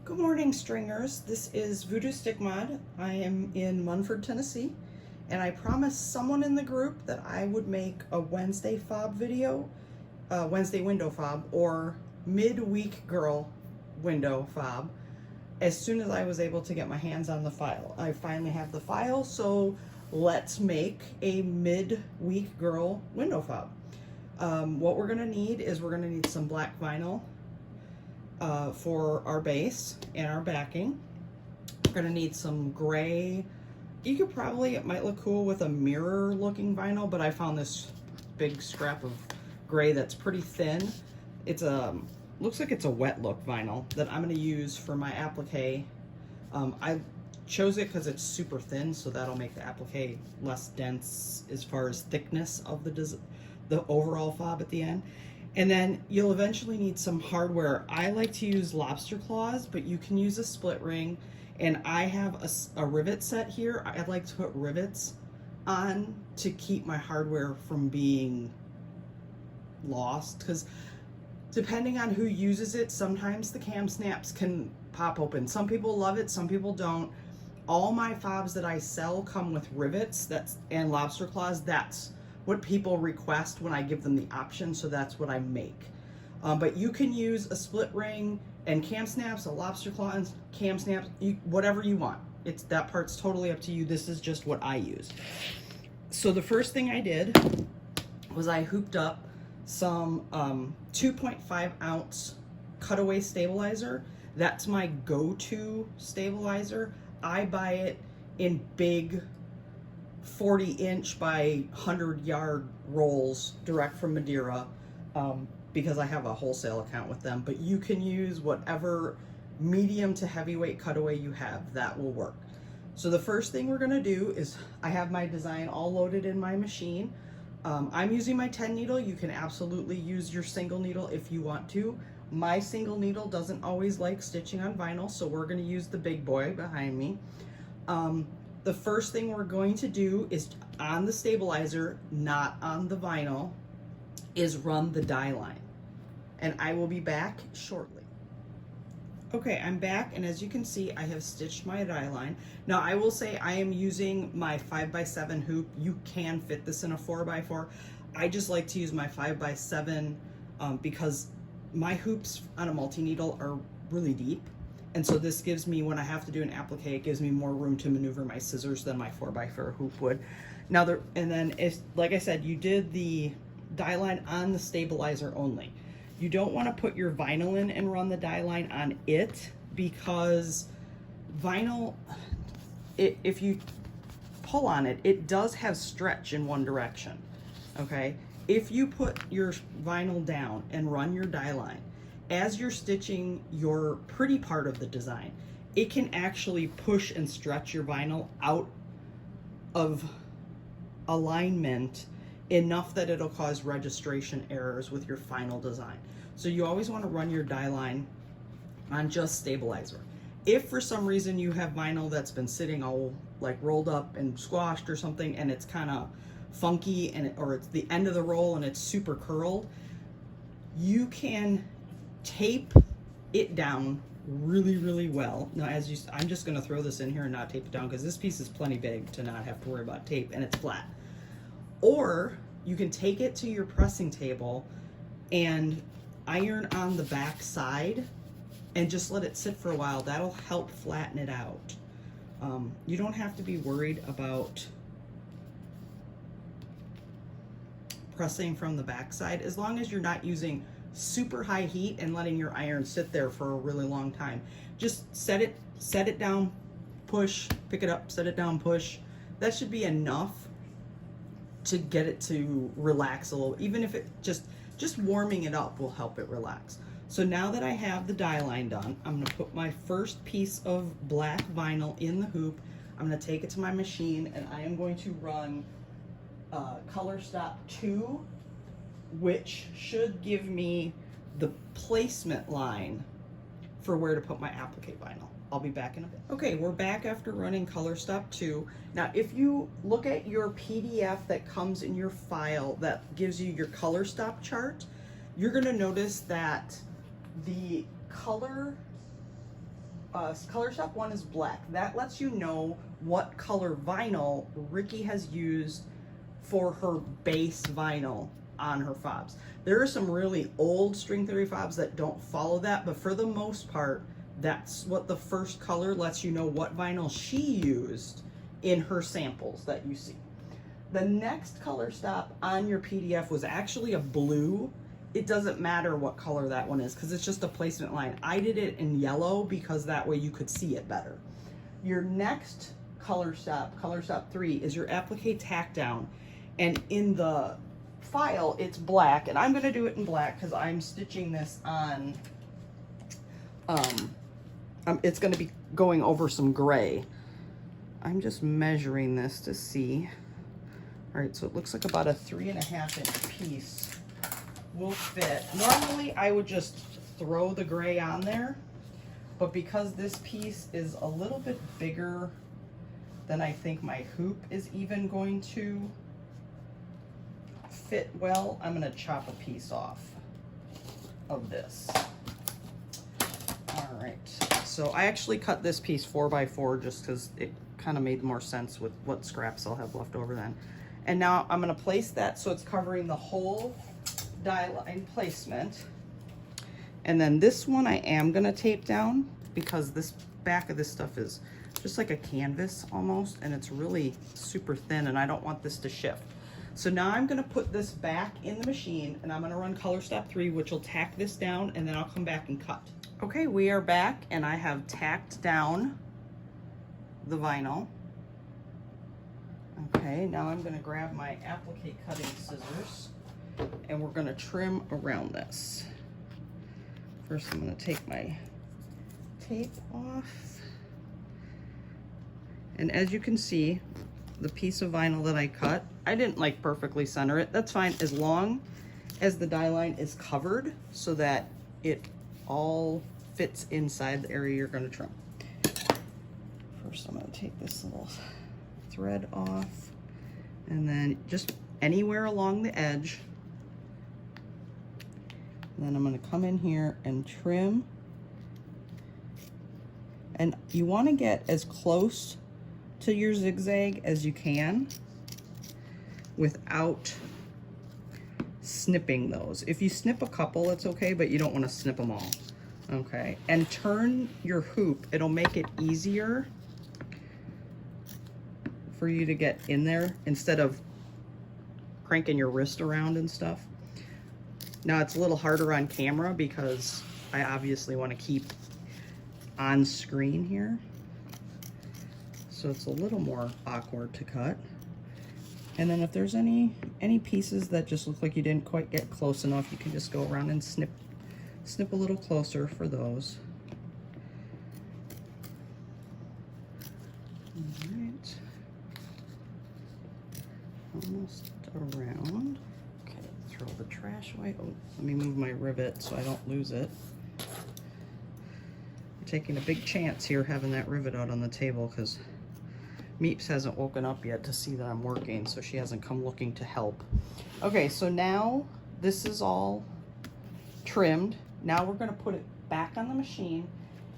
Good morning, stringers. This is Voodoo Stick Mod. I am in Munford, Tennessee, and I promised someone in the group that I would make a Wednesday fob video, Wednesday window fob, or midweek girl window fob, as soon as I was able to get my hands on the file. I finally have the file, so let's make a midweek girl window fob. What we're gonna need is we're gonna need some black vinyl for our base and our backing. We're gonna need some gray. You could probably, it might look cool with a mirror looking vinyl, but I found this big scrap of gray that's pretty thin. It's looks like it's a wet look vinyl that I'm gonna use for my applique. I chose it because it's super thin, so that'll make the applique less dense as far as thickness of the overall fob at the end. And then you'll eventually need some hardware. I like to use lobster claws, but you can use a split ring. And I have a rivet set here. I'd like to put rivets on to keep my hardware from being lost, because depending on who uses it, sometimes the cam snaps can pop open. Some people love it, some people don't. All my fobs that I sell come with rivets and lobster claws. That's what people request when I give them the option, so that's what I make. But you can use a split ring and cam snaps, a lobster claw, cam snaps, whatever you want. That part's totally up to you. This is just what I use. So the first thing I did was I hooped up some 2.5 ounce cutaway stabilizer. That's my go-to stabilizer. I buy it in big 40-inch by 100-yard rolls direct from Madeira, because I have a wholesale account with them. But you can use whatever medium to heavyweight cutaway you have. That will work. So the first thing we're going to do is, I have my design all loaded in my machine. I'm using my 10 needle. You can absolutely use your single needle if you want to. My single needle doesn't always like stitching on vinyl, so we're going to use the big boy behind me. The first thing we're going to do is, on the stabilizer, not on the vinyl, is run the die line. And I will be back shortly. Okay, I'm back, and as you can see, I have stitched my die line. Now, I will say I am using my 5x7 hoop. You can fit this in a 4x4. I just like to use my 5x7 because my hoops on a multi-needle are really deep. And so this gives me, when I have to do an applique, it gives me more room to maneuver my scissors than my 4x4 hoop would. Now, and then, like I said, you did the die line on the stabilizer only. You don't want to put your vinyl in and run the die line on it, because vinyl, if you pull on it, it does have stretch in one direction, okay? If you put your vinyl down and run your die line, as you're stitching your pretty part of the design, it can actually push and stretch your vinyl out of alignment enough that it'll cause registration errors with your final design. So you always want to run your die line on just stabilizer. If for some reason you have vinyl that's been sitting all like rolled up and squashed or something, and it's kind of funky, or it's the end of the roll and it's super curled, you can tape it down really, really well. Now, I'm just going to throw this in here and not tape it down, because this piece is plenty big to not have to worry about tape, and it's flat. Or you can take it to your pressing table and iron on the back side and just let it sit for a while. That'll help flatten it out. You don't have to be worried about pressing from the back side, as long as you're not using super high heat and letting your iron sit there for a really long time. Just set it down, push, pick it up, set it down, push. That should be enough to get it to relax a little. Even if it just warming it up will help it relax. So now that I have the die line done, I'm going to put my first piece of black vinyl in the hoop. I'm going to take it to my machine, and I am going to run color stop 2, which should give me the placement line for where to put my applique vinyl. I'll be back in a bit. Okay, we're back after running color stop 2. Now, if you look at your PDF that comes in your file that gives you your color stop chart, you're going to notice that the color color step 1 is black. That lets you know what color vinyl Ricky has used for her base vinyl on her fobs. There are some really old string theory fobs that don't follow that, but for the most part, that's what the first color lets you know what vinyl she used in her samples that you see. The next color stop on your PDF was actually a blue. It doesn't matter what color that one is because it's just a placement line. I did it in yellow because that way you could see it better. Your next color stop 3, is your applique tack down. And in the file, it's black, and I'm gonna do it in black because I'm stitching this on, it's gonna be going over some gray. I'm just measuring this to see. All right, so it looks like about a 3.5 inch piece will fit. Normally I would just throw the gray on there, but because this piece is a little bit bigger than I think my hoop is even going to fit well, I'm gonna chop a piece off of this. All right, so I actually cut this piece 4x4 just because it kind of made more sense with what scraps I'll have left over then. And now I'm gonna place that so it's covering the whole die line placement. And then this one I am gonna tape down because this back of this stuff is just like a canvas almost, and it's really super thin, and I don't want this to shift. So now I'm gonna put this back in the machine, and I'm gonna run color step 3, which will tack this down, and then I'll come back and cut. Okay, we are back, and I have tacked down the vinyl. Okay, now I'm gonna grab my applique cutting scissors, and we're gonna trim around this. First, I'm gonna take my tape off. And as you can see, the piece of vinyl that I cut, I didn't like perfectly center it. That's fine as long as the die line is covered so that it all fits inside the area you're gonna trim. First, I'm gonna take this little thread off, and then just anywhere along the edge. And then I'm gonna come in here and trim. And you wanna get as close to your zigzag as you can without snipping those. If you snip a couple, it's okay, but you don't wanna snip them all, okay? And turn your hoop, it'll make it easier for you to get in there instead of cranking your wrist around and stuff. Now it's a little harder on camera because I obviously want to keep on screen here. So it's a little more awkward to cut. And then if there's any pieces that just look like you didn't quite get close enough, you can just go around and snip a little closer for those. All right. Almost around. Okay, throw the trash away. Oh, let me move my rivet so I don't lose it. I'm taking a big chance here having that rivet out on the table because Meeps hasn't woken up yet to see that I'm working, so she hasn't come looking to help. Okay, so now this is all trimmed. Now we're gonna put it back on the machine,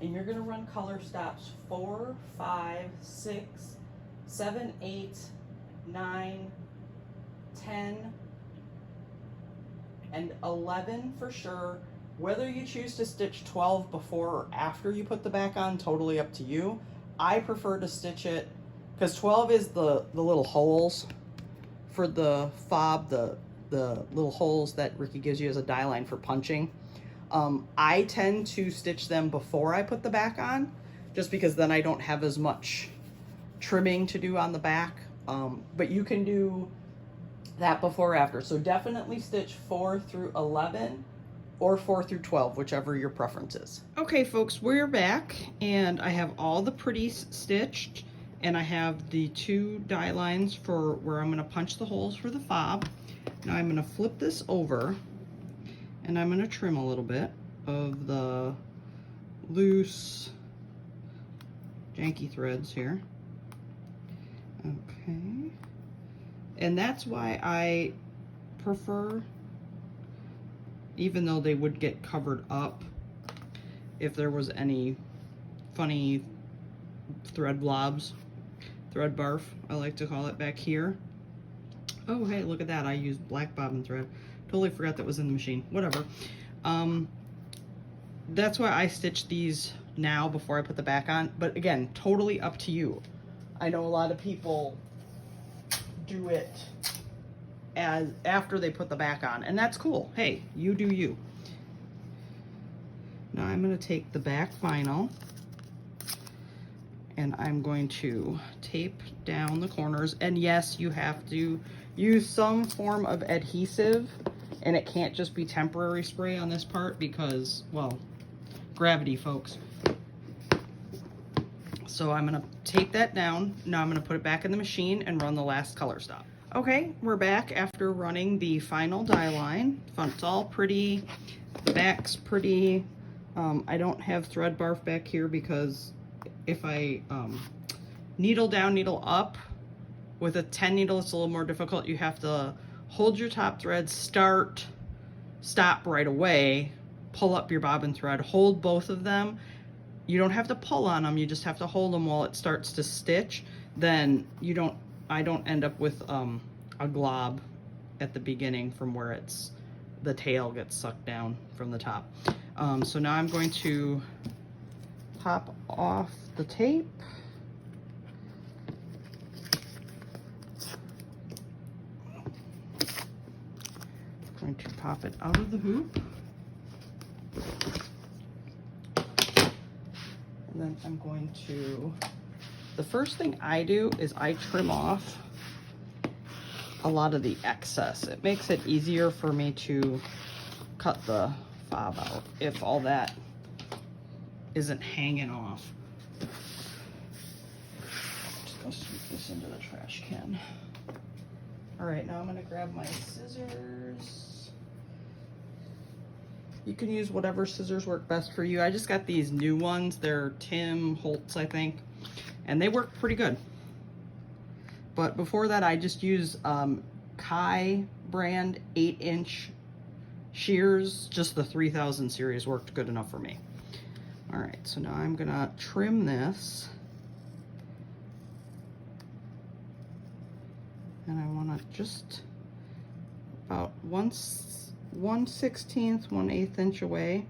and you're gonna run color stops 4, 5, 6, 7, 8, 9, 10, and 11 for sure. Whether you choose to stitch 12 before or after you put the back on, totally up to you. I prefer to stitch it because 12 is the little holes for the fob, the little holes that Ricky gives you as a die line for punching. I tend to stitch them before I put the back on, just because then I don't have as much trimming to do on the back. But you can do that before or after. So definitely stitch 4 through 11 or 4 through 12, whichever your preference is. Okay, folks, we're back, and I have all the pretties stitched, and I have the 2 die lines for where I'm gonna punch the holes for the fob. Now I'm gonna flip this over, and I'm gonna trim a little bit of the loose, janky threads here. Okay. And that's why I prefer, even though they would get covered up if there was any funny thread blobs, thread barf, I like to call it back here. Oh, hey, look at that. I used black bobbin thread. Totally forgot that was in the machine. Whatever. That's why I stitch these now before I put the back on. But again, totally up to you. I know a lot of people do it as after they put the back on, and that's cool. Hey, you do you. Now I'm going to take the back vinyl and I'm going to tape down the corners. And yes, you have to use some form of adhesive, and it can't just be temporary spray on this part because, well, gravity, folks. So I'm gonna tape that down. Now I'm gonna put it back in the machine and run the last color stop. Okay, we're back after running the final die line. Front's all pretty, the back's pretty. I don't have thread barf back here because if I needle down, needle up, with a 10 needle, it's a little more difficult. You have to hold your top thread, stop right away, pull up your bobbin thread, hold both of them. You don't have to pull on them, you just have to hold them while it starts to stitch. Then I don't end up with a glob at the beginning from where the tail gets sucked down from the top. So now I'm going to pop off the tape. Going to pop it out of the hoop. And then I'm going to, the first thing I do is I trim off a lot of the excess. It makes it easier for me to cut the fob out if all that isn't hanging off. Just go sweep this into the trash can. All right, now I'm gonna grab my scissors. You can use whatever scissors work best for you. I just got these new ones. They're Tim Holtz, I think, and they work pretty good. But before that, I just use Kai brand 8-inch shears. Just the 3000 series worked good enough for me. All right, so now I'm gonna trim this. And I wanna just about 1/16, 1/8 inch away.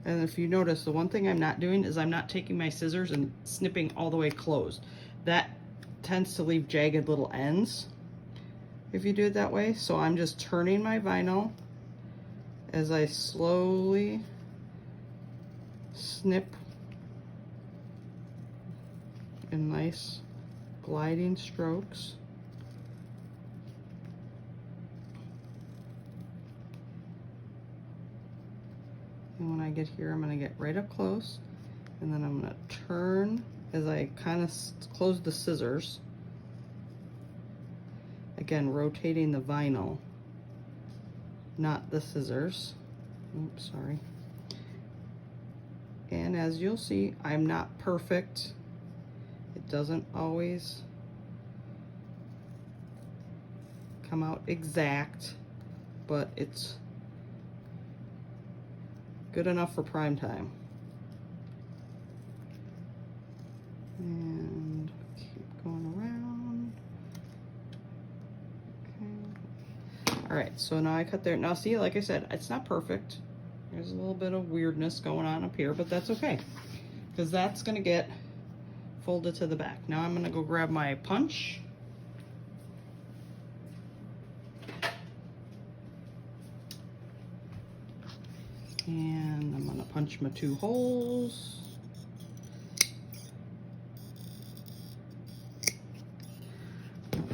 And if you notice, the one thing I'm not doing is I'm not taking my scissors and snipping all the way closed. That tends to leave jagged little ends if you do it that way. So I'm just turning my vinyl as I slowly snip in nice gliding strokes. And when I get here, I'm going to get right up close, and then I'm going to turn as I kind of close the scissors. Again, rotating the vinyl, not the scissors. Oops, sorry. And as you'll see, I'm not perfect. It doesn't always come out exact, but it's good enough for prime time. And keep going around. Okay. All right, so now I cut there. Now see, like I said, it's not perfect. There's a little bit of weirdness going on up here, but that's okay, because that's gonna get folded to the back. Now I'm gonna go grab my punch. And I'm gonna punch my 2 holes.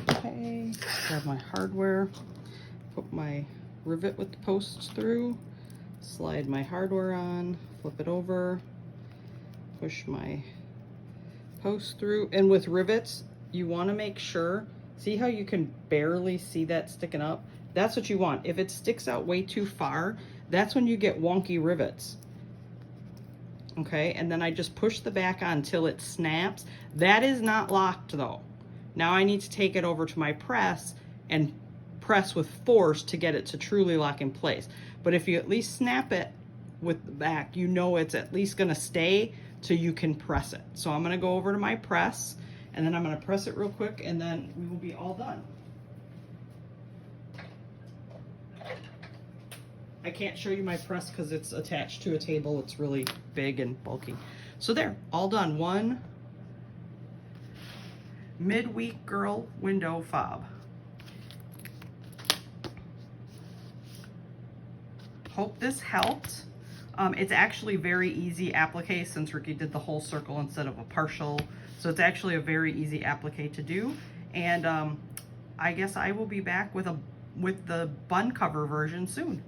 Okay, grab my hardware, put my rivet with the posts through, slide my hardware on, flip it over, push my post through. And with rivets, you wanna make sure, see how you can barely see that sticking up? That's what you want. If it sticks out way too far, that's when you get wonky rivets. Okay, and then I just push the back on until it snaps. That is not locked though. Now I need to take it over to my press and press with force to get it to truly lock in place. But if you at least snap it with the back, you know it's at least gonna stay till you can press it. So I'm gonna go over to my press, and then I'm gonna press it real quick, and then we will be all done. I can't show you my press because it's attached to a table. It's really big and bulky. So there, all done. One Midweek Girl window fob. Hope this helped. It's actually very easy applique since Ricky did the whole circle instead of a partial. So it's actually a very easy applique to do. And I guess I will be back with the bun cover version soon.